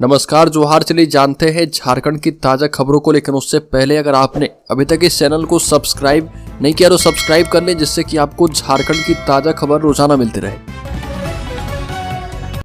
नमस्कार जोहार। चलिए जानते हैं झारखंड की ताजा खबरों को, लेकिन उससे पहले अगर आपने अभी तक इस चैनल को सब्सक्राइब नहीं किया तो सब्सक्राइब कर लें, जिससे कि आपको झारखंड की ताजा खबर रोजाना मिलती रहे।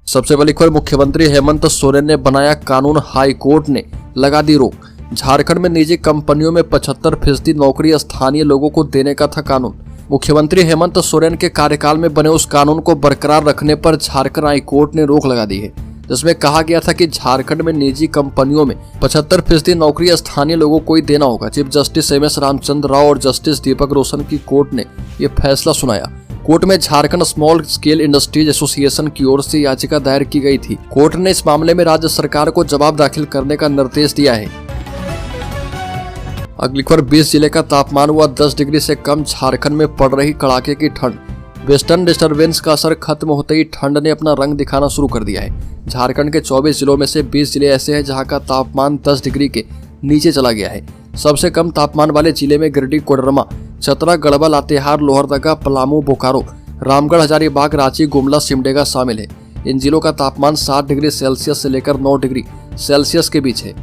सबसे पहली खबर, मुख्यमंत्री हेमंत सोरेन ने बनाया कानून, हाई कोर्ट ने लगा दी रोक। झारखंड में निजी कंपनियों में 75% नौकरी स्थानीय लोगों को देने का था कानून। मुख्यमंत्री हेमंत सोरेन के कार्यकाल में बने उस कानून को बरकरार रखने पर झारखंड हाई कोर्ट ने रोक लगा दी है, जिसमें कहा गया था कि झारखंड में निजी कंपनियों में 75% नौकरी स्थानीय लोगों को ही देना होगा। Chief justice M S Ramchandra Rao और जस्टिस दीपक रोशन की कोर्ट ने यह फैसला सुनाया। कोर्ट में Jharkhand small scale industries association की ओर से याचिका दायर की गई थी। कोर्ट ने इस मामले में राज्य सरकार को जवाब दाखिल करने का निर्देश दिया है। अगली खबर, 20 जिले का तापमान हुआ 10 डिग्री से कम, झारखंड में पड़ रही कड़ाके की ठंड। वेस्टर्न डिस्टर्बेंस का असर खत्म होते ही ठंड ने अपना रंग दिखाना शुरू कर दिया है। झारखंड के 24 जिलों में से 20 जिले ऐसे हैं जहां का तापमान 10 डिग्री के नीचे चला गया है। सबसे कम तापमान वाले जिले में गिरिडीह, कोडरमा, चतरा, गढ़वा, लातेहार, लोहरदगा, पलामू, बोकारो, रामगढ़, हजारीबाग, रांची, गुमला, सिमडेगा शामिल है। इन जिलों का तापमान 7 डिग्री सेल्सियस से लेकर 9 डिग्री सेल्सियस के बीच है।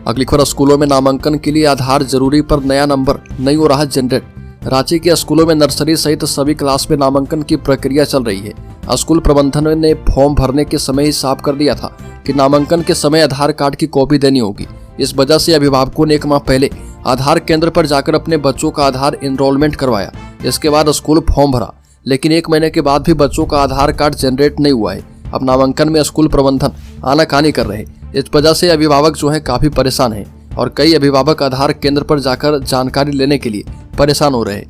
अगली खबर, स्कूलों में नामांकन के लिए आधार जरूरी पर नया नंबर नहीं हो रहा जनरेट। रांची के स्कूलों में नर्सरी सहित सभी क्लास में नामांकन की प्रक्रिया चल रही है। स्कूल प्रबंधन ने फॉर्म भरने के समय ही साफ कर दिया था कि नामांकन के समय आधार कार्ड की कॉपी देनी होगी। इस वजह से अभिभावकों ने 1 माह पहले आधार केंद्र पर जाकर अपने बच्चों का आधार एनरोलमेंट करवाया। इसके बाद स्कूल फॉर्म भरा, लेकिन 1 महीने के बाद भी बच्चों का आधार कार्ड जनरेट नहीं हुआ है। अब नामांकन में स्कूल प्रबंधन आनाकानी कर रहे। इस वजह से अभिभावक जो है काफी परेशान है और कई अभिभावक आधार केंद्र पर जाकर जानकारी लेने के लिए परेशान हो रहे।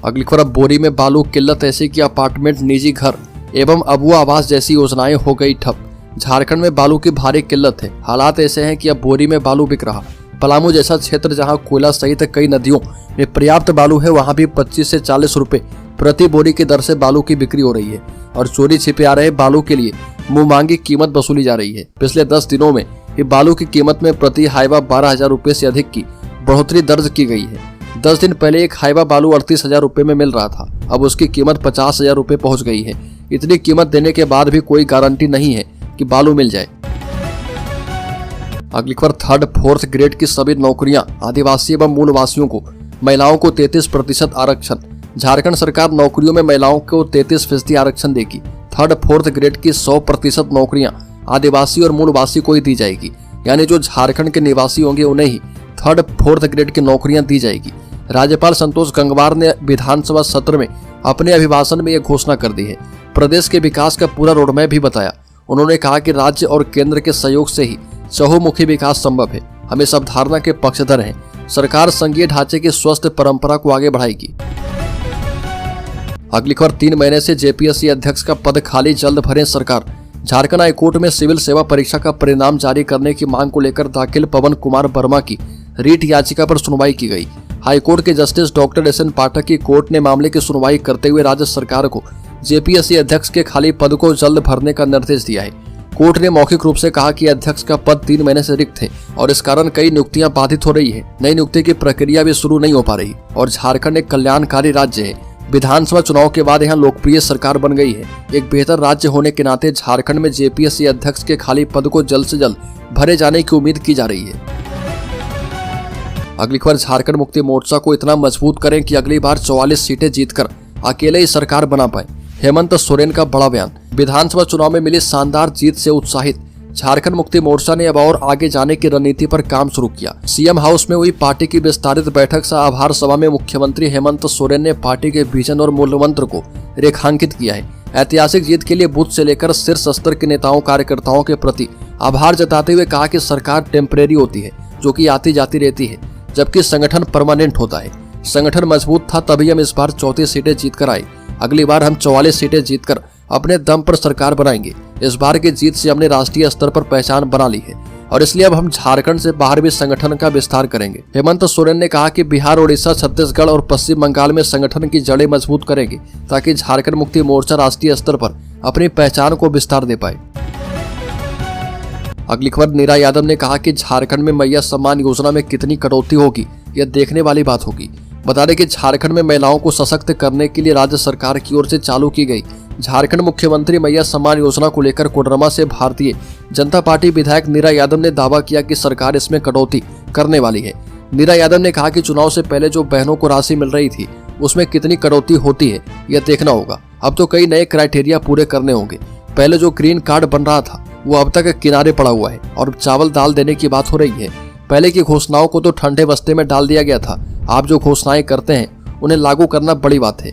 अगली खबर, बोरी में बालू किल्लत ऐसी कि अपार्टमेंट, निजी घर एवं अबुआ आवास जैसी योजनाएं हो गई ठप। झारखंड में बालू की भारी किल्लत है। हालात ऐसे हैं कि अब बोरी में बालू बिक रहा। पलामू जैसा क्षेत्र जहां कोयला सहित कई नदियों में पर्याप्त बालू है, वहां भी 25 से 40 रुपए प्रति बोरी की दर से बालू की बिक्री हो रही है और चोरी छिपे आ रहे बालू के लिए मुंह मांगी कीमत वसूली जा रही है। पिछले 10 दिनों में ये बालू की कीमत में प्रति हाइवा 12,000 रुपए से अधिक की बढ़ोतरी दर्ज की गई है। 10 दिन पहले एक हाइवा बालू 38,000 रुपए में मिल रहा था, अब उसकी कीमत 50,000 रुपए पहुंच गई है। इतनी कीमत देने के बाद भी कोई गारंटी नहीं है कि बालू मिल जाए। अगली खबर, 3rd, 4th ग्रेड की सभी नौकरियां आदिवासी एवं मूलवासियों को, महिलाओं को 33% आरक्षण। झारखंड सरकार नौकरियों में महिलाओं को 33% आरक्षण देगी। 3rd, 4th ग्रेड की 100% नौकरियां आदिवासी और मूलवासी को ही दी जाएगी, यानी जो झारखंड के निवासी होंगे उन्हें ही 3rd, 4th ग्रेड की नौकरियां दी जाएगी। राज्यपाल संतोष गंगवार ने विधानसभा सत्र में अपने अभिभाषण में यह घोषणा कर दी है। प्रदेश के विकास का पूरा रोडमैप भी बताया। उन्होंने कहा कि राज्य और केंद्र के सहयोग से ही चहुमुखी विकास संभव है। हम इस अवधारणा के पक्षधर हैं। सरकार संघीय ढांचे की स्वस्थ परंपरा को आगे बढ़ाएगी। अगली खबर, 3 महीने से जेपीएससी अध्यक्ष का पद खाली, जल्द भरें सरकार। झारखंड हाईकोर्ट में सिविल सेवा परीक्षा का परिणाम जारी करने की मांग को लेकर दाखिल पवन कुमार वर्मा की रीट याचिका पर सुनवाई की गई। हाईकोर्ट के जस्टिस डॉक्टर एस एन पाठक की कोर्ट ने मामले की सुनवाई करते हुए राज्य सरकार को जेपीएससी अध्यक्ष के खाली पद को जल्द भरने का निर्देश दिया है। कोर्ट ने मौखिक रूप से कहा कि अध्यक्ष का पद 3 महीने से रिक्त है और इस कारण कई नियुक्तियां बाधित हो रही है। नई नियुक्ति की प्रक्रिया भी शुरू नहीं हो पा रही और झारखंड एक कल्याणकारी राज्य है। विधानसभा चुनाव के बाद यहाँ लोकप्रिय सरकार बन गई है। एक बेहतर राज्य होने के नाते झारखंड में जेपीएससी अध्यक्ष के खाली पद को जल्द से जल्द भरे जाने की उम्मीद की जा रही है। अगली खबर, झारखंड मुक्ति मोर्चा को इतना मजबूत करें कि अगली बार 44 सीटें जीतकर अकेले ही सरकार बना पाए। हेमंत सोरेन का बड़ा बयान। विधानसभा चुनाव में मिली शानदार जीत से उत्साहित झारखंड मुक्ति मोर्चा ने अब और आगे जाने की रणनीति पर काम शुरू किया। सीएम हाउस में हुई पार्टी की विस्तारित बैठक से आभार सभा में मुख्यमंत्री हेमंत सोरेन ने पार्टी के विजन और मूल मंत्र को रेखांकित किया है। ऐतिहासिक जीत के लिए बूथ से लेकर शीर्ष स्तर के नेताओं कार्यकर्ताओं के प्रति आभार जताते हुए कहा कि सरकार टेम्परेरी होती है, जो कि आती जाती रहती है, जबकि संगठन परमानेंट होता है। संगठन मजबूत था तभी हम इस बार 34 सीटें जीतकर आए। अगली बार हम 44 सीटें जीतकर अपने दम पर सरकार बनाएंगे। इस बार की जीत से हमने राष्ट्रीय स्तर पर पहचान बना ली है और इसलिए अब हम झारखंड से बाहर भी संगठन का विस्तार करेंगे। हेमंत सोरेन ने कहा कि बिहार, उड़ीसा, छत्तीसगढ़ और पश्चिम बंगाल में संगठन की जड़ें मजबूत करेंगे ताकि झारखंड मुक्ति मोर्चा राष्ट्रीय स्तर पर अपनी पहचान को विस्तार दे पाए। अगली खबर, नीरा यादव ने कहा कि झारखंड में मैया सम्मान योजना में कितनी कटौती होगी यह देखने वाली बात होगी। बता दें कि झारखंड में महिलाओं को सशक्त करने के लिए राज्य सरकार की ओर से चालू की गई झारखंड मुख्यमंत्री मैया सम्मान योजना को लेकर कोडरमा से भारतीय जनता पार्टी विधायक नीरा यादव ने दावा किया कि सरकार इसमें कटौती करने वाली है। नीरा यादव ने कहा कि चुनाव से पहले जो बहनों को राशि मिल रही थी उसमें कितनी कटौती होती है यह देखना होगा। अब तो कई नए क्राइटेरिया पूरे करने होंगे। पहले जो ग्रीन कार्ड बन रहा था वो अब तक किनारे पड़ा हुआ है और चावल दाल देने की बात हो रही है। पहले की घोषणाओं को तो ठंडे बस्ते में डाल दिया गया था। आप जो घोषणाएं करते हैं उन्हें लागू करना बड़ी बात है।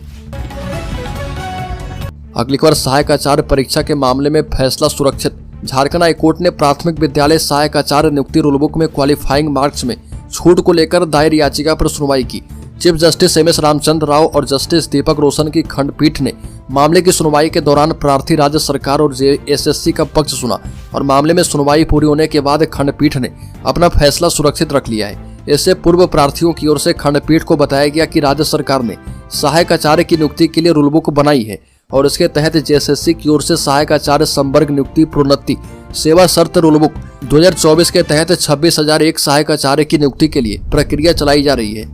अगली खबर, सहायक आचार्य परीक्षा के मामले में फैसला सुरक्षित। झारखंड हाईकोर्ट ने प्राथमिक विद्यालय सहायक आचार्य नियुक्ति रूलबुक में क्वालिफाइंग मार्क्स में छूट को लेकर दायर याचिका पर सुनवाई की। Chief justice M S Ramchandra Rao और जस्टिस दीपक रोशन की खंडपीठ ने मामले की सुनवाई के दौरान प्रार्थी राज्य सरकार और एसएससी का पक्ष सुना और मामले में सुनवाई पूरी होने के बाद खंडपीठ ने अपना फैसला सुरक्षित रख लिया है। इससे पूर्व प्रार्थियों की ओर से खंडपीठ को बताया गया कि राज्य सरकार ने सहायक आचार्य की नियुक्ति के लिए रूलबुक बनाई है और इसके तहत जेएसएससी की ओर से सहायक आचार्य संवर्ग नियुक्ति प्रोन्नति सेवा शर्त रूलबुक 2024 के तहत 26,001 सहायक आचार्य की नियुक्ति के लिए प्रक्रिया चलाई जा रही है।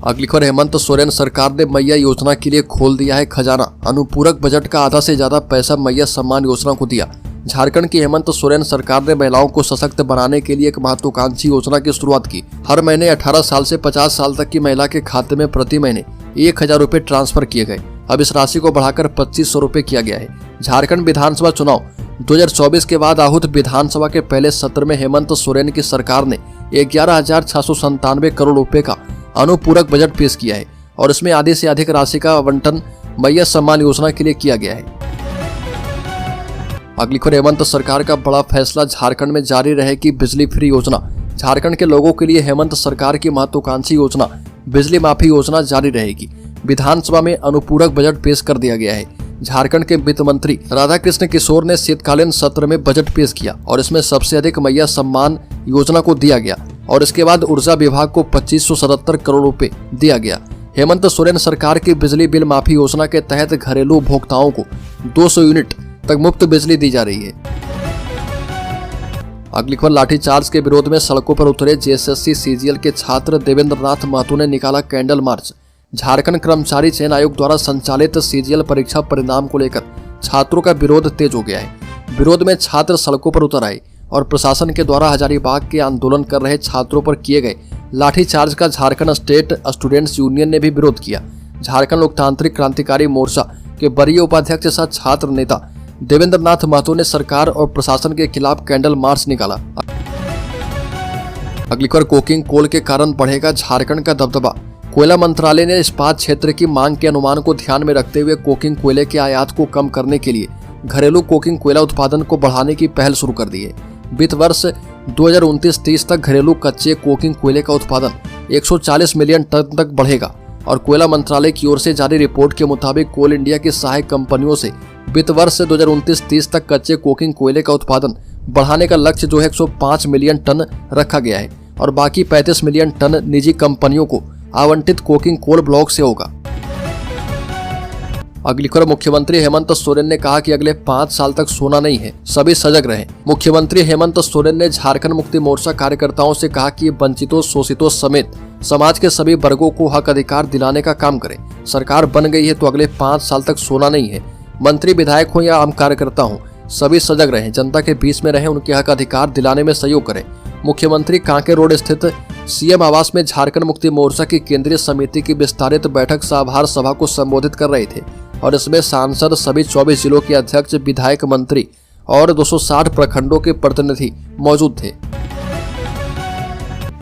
अगली खबर, हेमंत सोरेन सरकार ने मैया योजना के लिए खोल दिया है खजाना। अनुपूरक बजट का आधा से ज्यादा पैसा मैया सम्मान योजना को दिया। झारखंड की हेमंत सोरेन सरकार ने महिलाओं को सशक्त बनाने के लिए एक महत्वाकांक्षी योजना की शुरुआत की। हर महीने 18 साल से 50 साल तक की महिला के खाते में प्रति महीने 1,000 रुपए ट्रांसफर किए गए। अब इस राशि को बढ़ाकर 2,500 रुपए किया गया है। झारखंड विधानसभा चुनाव 2024 के बाद आहूत विधानसभा के पहले सत्र में हेमंत सोरेन की सरकार ने 11,697 करोड़ रुपए का अनुपूरक बजट पेश किया है और इसमें आधी से अधिक राशि का आवंटन मैया सम्मान योजना के लिए किया गया है। अगली खबर, हेमंत सरकार का बड़ा फैसला, झारखंड में जारी रहेगी बिजली फ्री योजना। झारखंड के लोगों के लिए हेमंत सरकार की महत्वाकांक्षी योजना बिजली माफी योजना जारी रहेगी। विधानसभा में अनुपूरक बजट पेश कर दिया गया है। झारखंड के वित्त मंत्री राधाकृष्ण किशोर ने शीतकालीन सत्र में बजट पेश किया और इसमें सबसे अधिक मैया सम्मान योजना को दिया गया और इसके बाद ऊर्जा विभाग को 2,577 करोड़ रुपए दिया गया। हेमंत सोरेन सरकार की बिजली बिल माफी योजना के तहत घरेलू उपभोक्ताओं को 200 यूनिट तक मुफ्त बिजली दी जा रही है। अगली खबर, लाठीचार्ज के विरोध में सड़कों पर उतरे जेएसएससी सीजीएल के छात्र देवेंद्र नाथ महतो ने निकाला कैंडल मार्च। झारखंड कर्मचारी चयन आयोग द्वारा संचालित सीजीएल परीक्षा परिणाम को लेकर छात्रों का विरोध तेज हो गया है। विरोध में छात्र सड़कों पर उतर आए और प्रशासन के द्वारा हजारीबाग के आंदोलन कर रहे छात्रों पर किए गए लाठीचार्ज का झारखंड स्टेट स्टूडेंट्स यूनियन ने भी विरोध किया। झारखंड लोकतांत्रिक क्रांतिकारी मोर्चा के वरीय उपाध्यक्ष के साथ छात्र नेता देवेंद्र नाथ महतो ने सरकार और प्रशासन के खिलाफ कैंडल मार्च निकाला। अगली खबर, कोकिंग कोल के कारण बढ़ेगा झारखंड का दबदबा। कोयला मंत्रालय ने इस्पात क्षेत्र की मांग के अनुमान को ध्यान में रखते हुए कोकिंग कोयले के आयात को कम करने के लिए घरेलू कोकिंग कोयला उत्पादन को बढ़ाने की पहल शुरू कर दी है। वित्त वर्ष 2029-30 तक घरेलू कच्चे कोकिंग कोयले का उत्पादन 140 मिलियन टन तक बढ़ेगा और कोयला मंत्रालय की ओर से जारी रिपोर्ट के मुताबिक कोल इंडिया की सहायक कंपनियों से वित्त वर्ष 2029-30 तक कच्चे कोकिंग कोयले का उत्पादन बढ़ाने का लक्ष्य जो है 105 मिलियन टन रखा गया है और बाकी 35 मिलियन टन निजी कंपनियों को आवंटित कोकिंग कोल ब्लॉक से होगा। अगली खबर, मुख्यमंत्री हेमंत सोरेन ने कहा कि अगले 5 साल तक सोना नहीं है, सभी सजग रहें। मुख्यमंत्री हेमंत सोरेन ने झारखंड मुक्ति मोर्चा कार्यकर्ताओं से कहा कि वंचितों शोषितों समेत समाज के सभी वर्गों को हक अधिकार दिलाने का काम करें। सरकार बन गई है तो अगले 5 साल तक सोना नहीं है। मंत्री विधायक हो या आम कार्यकर्ता हो, सभी सजग रहें, जनता के बीच में रहें, उनके हक अधिकार दिलाने में सहयोग करें। मुख्यमंत्री कांके रोड स्थित सीएम आवास में झारखंड मुक्ति मोर्चा की केंद्रीय समिति की विस्तारित बैठक आभार सभा को संबोधित कर रहे थे और इसमें सांसद, सभी 24 जिलों के अध्यक्ष, विधायक, मंत्री और 260 प्रखंडों के प्रतिनिधि मौजूद थे।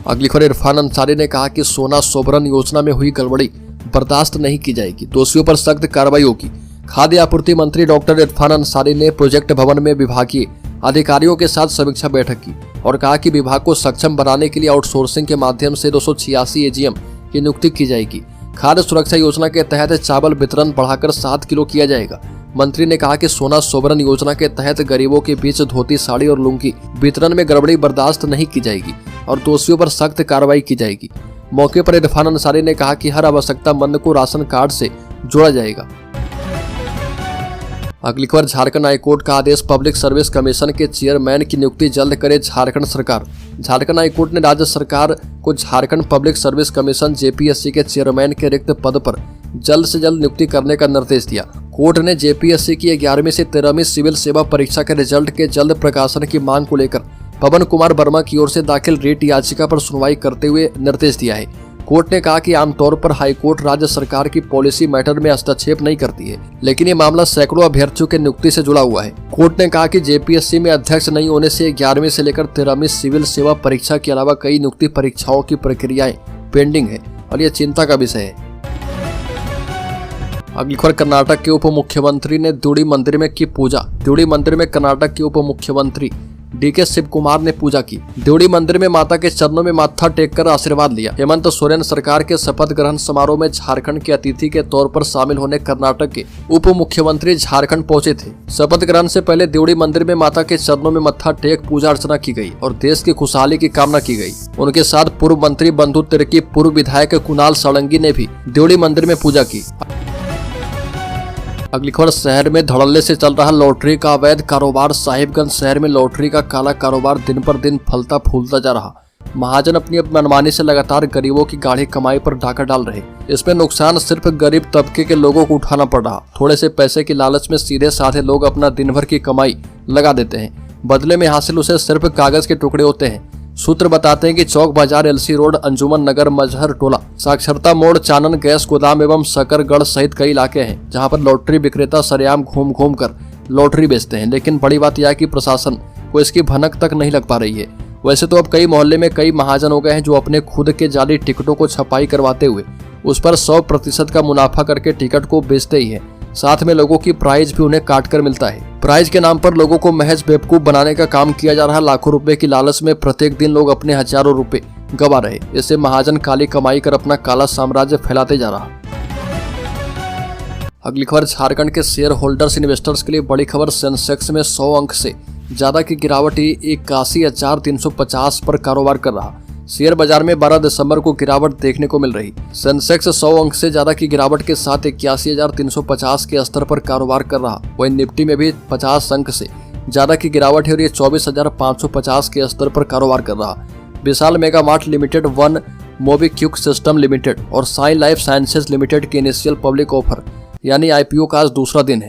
अगली खबर, इरफान अंसारी ने कहा कि सोना सोबरन योजना में हुई गड़बड़ी बर्दाश्त नहीं की जाएगी, दोषियों पर सख्त कार्रवाई होगी। खाद्य आपूर्ति मंत्री डॉक्टर इरफान अंसारी ने प्रोजेक्ट भवन में विभागीय अधिकारियों के साथ समीक्षा बैठक की और कहा कि विभाग को सक्षम बनाने के लिए आउटसोर्सिंग के माध्यम से 286 एजीएम की नियुक्ति की जाएगी। खाद्य सुरक्षा योजना के तहत चावल वितरण बढ़ाकर 7 किलो किया जाएगा। मंत्री ने कहा कि सोना सोबरन योजना के तहत गरीबों के बीच धोती, साड़ी और लुंगी वितरण में गड़बड़ी बर्दाश्त नहीं की जाएगी और दोषियों पर सख्त कार्रवाई की जाएगी। मौके पर इरफान अंसारी ने कहा कि हर आवश्यकतामंद को राशन कार्ड से जोड़ा जाएगा। अगली खबर, झारखंड हाईकोर्ट का आदेश, पब्लिक सर्विस कमीशन के चेयरमैन की नियुक्ति जल्द करे झारखंड सरकार। झारखंड हाईकोर्ट ने राज्य सरकार को Jharkhand public service commission JPSC के चेयरमैन के रिक्त पद पर जल्द से जल्द नियुक्ति करने का निर्देश दिया। कोर्ट ने जेपीएससी की 11वीं से 13वीं सिविल सेवा परीक्षा के रिजल्ट के जल्द प्रकाशन की मांग को लेकर पवन कुमार वर्मा की ओर से दाखिल रिट याचिका पर सुनवाई करते हुए निर्देश दिया है। कोर्ट ने कहा कि आमतौर पर हाईकोर्ट राज्य सरकार की पॉलिसी मैटर में हस्तक्षेप नहीं करती है, लेकिन ये मामला सैकड़ों अभ्यर्थियों के नियुक्ति से जुड़ा हुआ है। कोर्ट ने कहा कि जेपीएससी में अध्यक्ष नहीं होने से 11वीं से लेकर 13वीं सिविल सेवा परीक्षा के अलावा कई नियुक्ति परीक्षाओं की प्रक्रियाएं पेंडिंग है और यह चिंता का विषय है। अगली खबर, कर्नाटक के उप मुख्यमंत्री ने द्यूडी मंदिर में की पूजा। द्यूडी मंदिर में कर्नाटक के उप मुख्यमंत्री डीके शिव कुमार ने पूजा की। द्यूडी मंदिर में माता के चरणों में माथा टेककर आशीर्वाद लिया। हेमंत सोरेन सरकार के शपथ ग्रहण समारोह में झारखंड के अतिथि के तौर पर शामिल होने कर्नाटक के उप मुख्यमंत्री झारखंड पहुंचे थे। शपथ ग्रहण से पहले द्यूडी मंदिर में माता के चरणों में मत्था टेक पूजा अर्चना की गई और देश की खुशहाली की कामना की गई। उनके साथ पूर्व मंत्री बंधु तिर्की, पूर्व विधायक कुणाल सारंगी ने भी द्यूडी मंदिर में पूजा की। अगली खबर, शहर में धड़ल्ले से चल रहा लॉटरी का अवैध कारोबार। साहिबगंज शहर में लॉटरी का काला कारोबार दिन पर दिन फलता फूलता जा रहा। महाजन अपनी मनमानी से लगातार गरीबों की गाढ़ी कमाई पर डाका डाल रहे। इसमें नुकसान सिर्फ गरीब तबके के लोगों को उठाना पड़ रहा। थोड़े से पैसे की लालच में सीधे साधे लोग अपना दिन भर की कमाई लगा देते हैं। बदले में हासिल उसे सिर्फ कागज के टुकड़े होते हैं। सूत्र बताते हैं कि चौक बाजार, एलसी रोड, अंजुमन नगर, मजहर टोला, साक्षरता मोड़, चानन गैस गोदाम एवं सकरगढ़ सहित कई इलाके हैं जहां पर लॉटरी विक्रेता सरेआम घूम घूम कर लॉटरी बेचते हैं। लेकिन बड़ी बात यह है कि प्रशासन को इसकी भनक तक नहीं लग पा रही है। वैसे तो अब कई मोहल्ले में कई महाजन हो गए हैं जो अपने खुद के जाली टिकटों को छपाई करवाते हुए उस पर 100% का मुनाफा करके टिकट को बेचते ही है। साथ में लोगों की प्राइज भी उन्हें काट कर मिलता है। प्राइज के नाम पर लोगों को महज बेवकूफ बनाने का काम किया जा रहा। लाखों रुपए की लालच में प्रत्येक दिन लोग अपने हजारों रुपए गंवा रहे। इससे महाजन काली कमाई कर अपना काला साम्राज्य फैलाते जा रहा। अगली खबर, झारखंड के शेयर होल्डर्स इन्वेस्टर्स के लिए बड़ी खबर। सेंसेक्स में 100 अंक से ज्यादा की गिरावट 81,350 पर कारोबार कर रहा। शेयर बाजार में 12 दिसंबर को गिरावट देखने को मिल रही। सेंसेक्स 100 अंक से ज्यादा की गिरावट के साथ 81,350 के स्तर पर कारोबार कर रहा। वहीं निफ्टी में भी 50 अंक से ज्यादा की गिरावट है और ये 24,550 के स्तर पर कारोबार कर रहा। Vishal mega mart limited, one MobiKwik system limited और साइन लाइफ साइंसेज लिमिटेड के इनिशियल पब्लिक ऑफर यानी आईपीओ का आज दूसरा दिन है।